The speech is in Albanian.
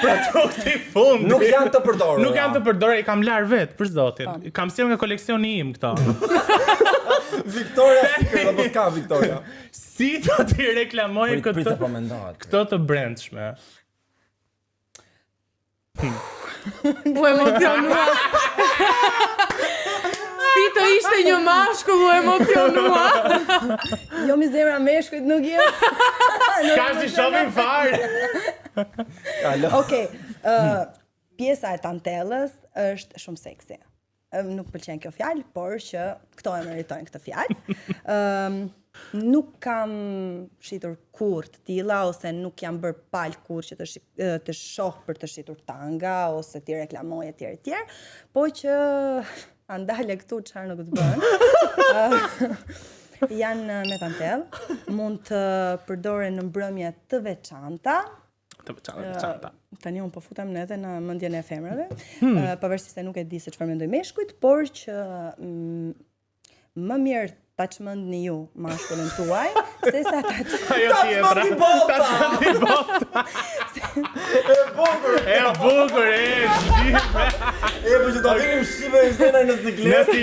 Produkti i fundit. Nuk janë të përdorura. Nuk janë të përdorura, I kam lar vet për zotin. Kam sjell nga koleksioni im këto. Victoria Secret apo s'ka Victoria? Si do t'i reklamoj Prit po mendohet. këto të brendshme? U emocionua. Si të ishte një mashkull u emocionua. Jo mi zemra meshkujt nuk je. S'ka si shohim fare. Okej, pjesa e tantellës është shumë seksi. Nuk pëlqen kjo fjalë, por që këto e meritojnë këtë fjalë. Nuk kam shitur kur të tilla ose nuk jam bërë pal kur që të shoh për të shitur tanga ose t'i reklamoj etj, po që andale këtu çfarë nuk të bën. Janë me tantellë, mund të përdoren në mbrëmje të veçanta. Tani unë po futem edhe në mendjen e femrave, pavarësisht se nuk e di se çfarë mendoj meshkujt, por që më mirë ta çmendni ju mashkullin tuaj, sesa ta çmendni bota. E bukur, po që do vinim shqipe në sikletë.